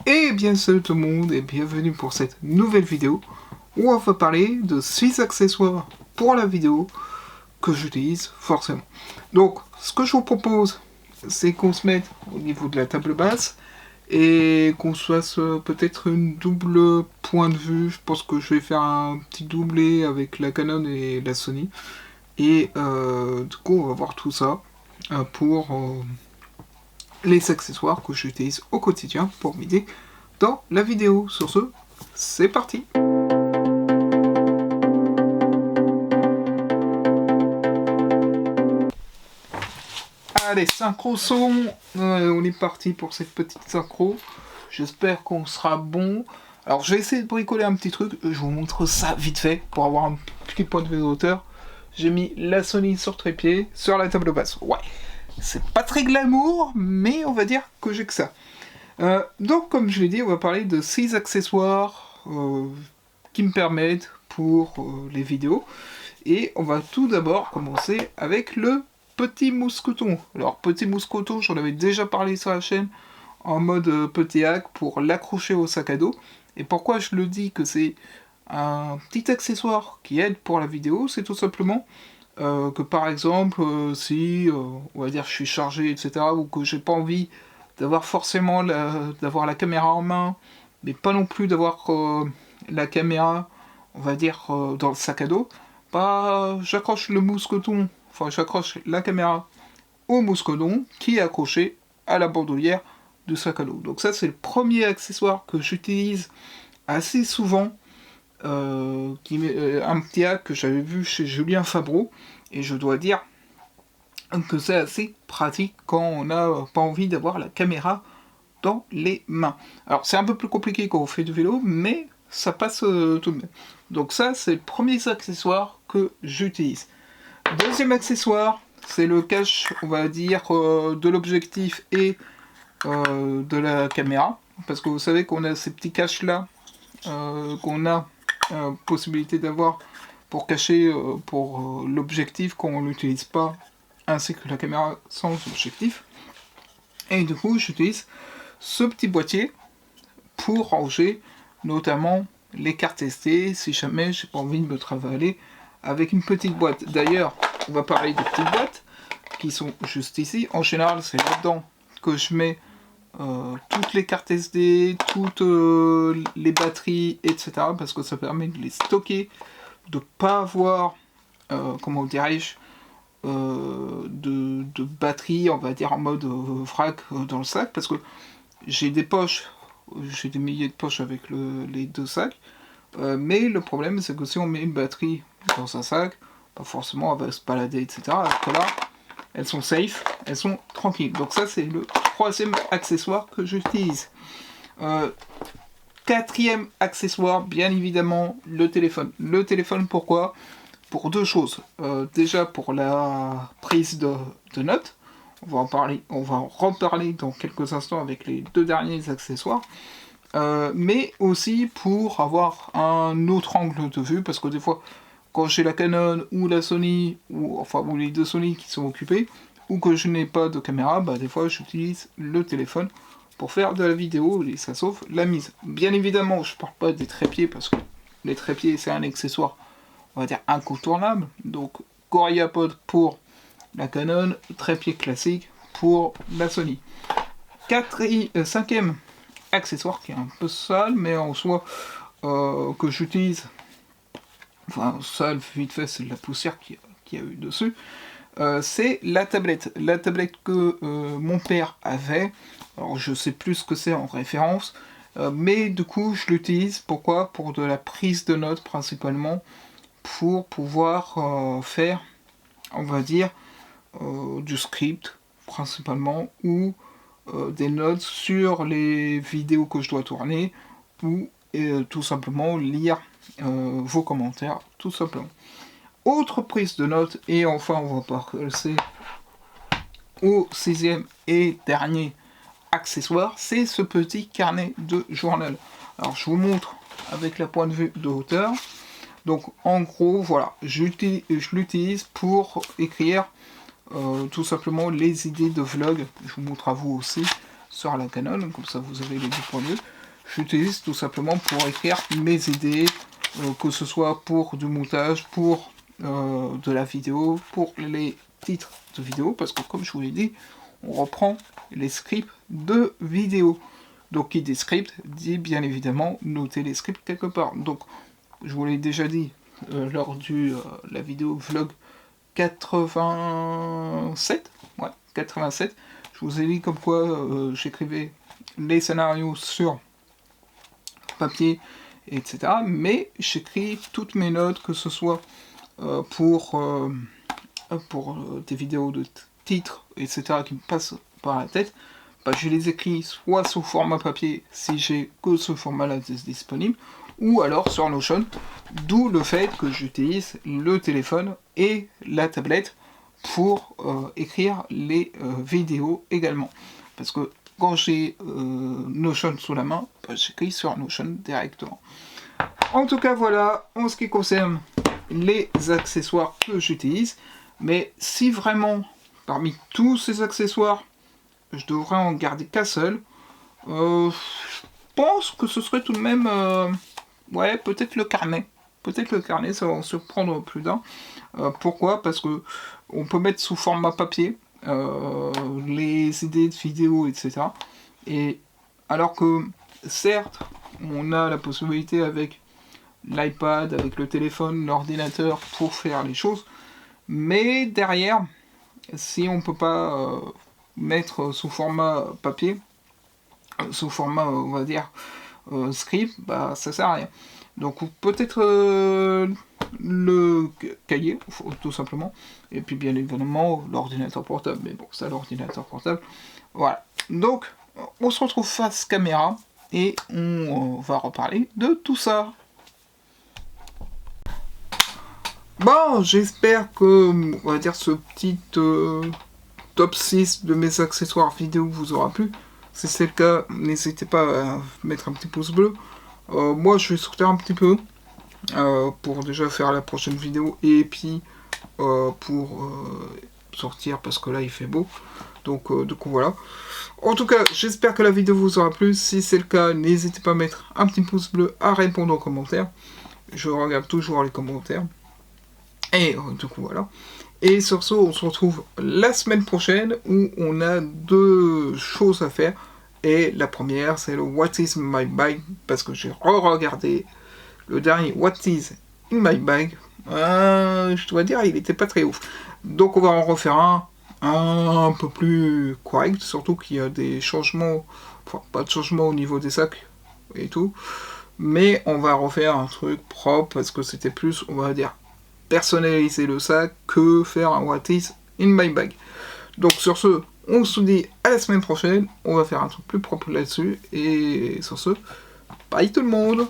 Et bien salut tout le monde et bienvenue pour cette nouvelle vidéo où on va parler de 6 accessoires pour la vidéo que j'utilise forcément. Donc ce que je vous propose c'est qu'on se mette au niveau de la table basse et qu'on se fasse peut-être une double point de vue. Je pense que je vais faire un petit doublé avec la Canon et la Sony. Et du coup on va voir tout ça pour les accessoires que j'utilise au quotidien pour m'aider dans la vidéo. Sur ce, c'est parti. Allez, synchro son, on est parti pour cette petite synchro. J'espère qu'on sera bon. Alors je vais essayer de bricoler un petit truc, je vous montre ça vite fait pour avoir un petit point de vue de hauteur. J'ai mis la Sony sur trépied, sur la table basse. Ouais, c'est pas très glamour, mais on va dire que j'ai que ça. Donc comme je l'ai dit, on va parler de 6 accessoires qui me permettent pour les vidéos. Et on va tout d'abord commencer avec le petit mousqueton. Alors petit mousqueton, j'en avais déjà parlé sur la chaîne en mode petit hack pour l'accrocher au sac à dos. Et pourquoi je le dis que c'est un petit accessoire qui aide pour la vidéo, c'est tout simplement que par exemple si on va dire je suis chargé etc ou que j'ai pas envie d'avoir forcément d'avoir la caméra en main, mais pas non plus d'avoir la caméra, on va dire, dans le sac à dos, bah j'accroche le mousqueton, enfin j'accroche la caméra au mousqueton qui est accroché à la bandoulière du sac à dos. Donc ça c'est le premier accessoire que j'utilise assez souvent, un petit hack que j'avais vu chez Julien Fabreau, et je dois dire que c'est assez pratique quand on n'a pas envie d'avoir la caméra dans les mains. Alors c'est un peu plus compliqué quand on fait du vélo, mais ça passe tout de même. Donc ça c'est le premier accessoire que j'utilise. Deuxième accessoire, c'est le cache, on va dire, de l'objectif et de la caméra. Parce que vous savez qu'on a ces petits caches là, qu'on a possibilité d'avoir pour cacher pour l'objectif quand on l'utilise pas, ainsi que la caméra sans objectif. Et du coup j'utilise ce petit boîtier pour ranger notamment les cartes SD si jamais j'ai pas envie de me travailler avec une petite boîte. D'ailleurs on va parler des petites boîtes qui sont juste ici. En général c'est là-dedans que je mets toutes les cartes SD, toutes les batteries, etc. parce que ça permet de les stocker, de pas avoir comment dirais-je de batterie, on va dire en mode vrac dans le sac, parce que j'ai des poches, j'ai des milliers de poches avec les deux sacs, mais le problème c'est que si on met une batterie dans un sac, pas forcément elle va se balader, etc. Alors que là, elles sont safe, elles sont tranquilles. Donc ça c'est le troisième accessoire que j'utilise. Quatrième accessoire, bien évidemment, le téléphone. Le téléphone, pourquoi ? Pour deux choses. Déjà pour la prise de notes, on va en reparler dans quelques instants avec les deux derniers accessoires, mais aussi pour avoir un autre angle de vue, parce que des fois, quand j'ai la Canon ou la Sony, ou les deux Sony qui sont occupés, ou que je n'ai pas de caméra, bah des fois j'utilise le téléphone pour faire de la vidéo et ça sauve la mise. Bien évidemment, je parle pas des trépieds parce que les trépieds c'est un accessoire, on va dire, incontournable. Donc GorillaPod pour la Canon, trépied classique pour la Sony. Cinquième accessoire qui est un peu sale, mais en soi que j'utilise, enfin sale vite fait, c'est de la poussière qu'il y a eu dessus. C'est la tablette que mon père avait. Alors je sais plus ce que c'est en référence, mais du coup je l'utilise. Pourquoi ? Pour de la prise de notes principalement, pour pouvoir faire, on va dire, du script principalement, ou des notes sur les vidéos que je dois tourner, ou tout simplement lire vos commentaires, tout simplement. Autre prise de notes, et enfin on va passer au sixième et dernier accessoire, c'est ce petit carnet de journal. Alors je vous montre avec la point de vue de hauteur. Donc en gros voilà, je l'utilise pour écrire tout simplement les idées de vlog. Je vous montre à vous aussi sur la Canon, comme ça vous avez les deux points de vue. j'utilise tout simplement pour écrire mes idées, que ce soit pour du montage, pour de la vidéo, pour les titres de vidéo, parce que comme je vous l'ai dit, on reprend les scripts de vidéo. Donc qui dit script dit bien évidemment noter les scripts quelque part. Donc je vous l'ai déjà dit lors de la vidéo vlog 87, ouais, 87, je vous ai dit comme quoi j'écrivais les scénarios sur papier, etc. Mais j'écris toutes mes notes, que ce soit pour des vidéos de titres, etc. qui me passent par la tête, bah, je les écris soit sous format papier, si j'ai que ce format-là disponible, ou alors sur Notion, d'où le fait que j'utilise le téléphone et la tablette pour écrire les vidéos également. Parce que quand j'ai Notion sous la main, bah, j'écris sur Notion directement. En tout cas, voilà, en ce qui concerne les accessoires que j'utilise. Mais si vraiment, parmi tous ces accessoires, je devrais en garder qu'un seul, je pense que ce serait tout de même... ouais, peut-être le carnet. Peut-être le carnet, ça va en surprendre plus d'un. Pourquoi ? Parce que on peut mettre sous format papier les idées de vidéos, etc. Et alors que, certes, on a la possibilité avec l'iPad, avec le téléphone, l'ordinateur pour faire les choses, mais derrière, si on peut pas mettre sous format papier, sous format, on va dire, script, bah ça sert à rien. Donc peut-être le cahier, tout simplement, et puis bien évidemment l'ordinateur portable, mais bon, ça l'ordinateur portable, voilà. Donc, on se retrouve face caméra, et on va reparler de tout ça. Bon, j'espère que, on va dire, ce petit top 6 de mes accessoires vidéo vous aura plu. Si c'est le cas, n'hésitez pas à mettre un petit pouce bleu. Moi, je vais sortir un petit peu pour déjà faire la prochaine vidéo et puis pour sortir parce que là, il fait beau. Donc, du coup, voilà. En tout cas, j'espère que la vidéo vous aura plu. Si c'est le cas, n'hésitez pas à mettre un petit pouce bleu, à répondre aux commentaires. Je regarde toujours les commentaires. Et du coup, voilà. Et sur ce, on se retrouve la semaine prochaine où on a 2 choses à faire. Et la première, c'est le What is my bag, parce que j'ai re-regardé le dernier What is in my bag. Je dois dire, il était pas très ouf. Donc on va en refaire un peu plus correct, surtout qu'il y a des changements, enfin pas de changements au niveau des sacs et tout. Mais on va refaire un truc propre, parce que c'était plus, on va dire, personnaliser le sac que faire un What is in my bag. Donc sur ce, on se dit à la semaine prochaine, on va faire un truc plus propre là-dessus, et sur ce, bye tout le monde!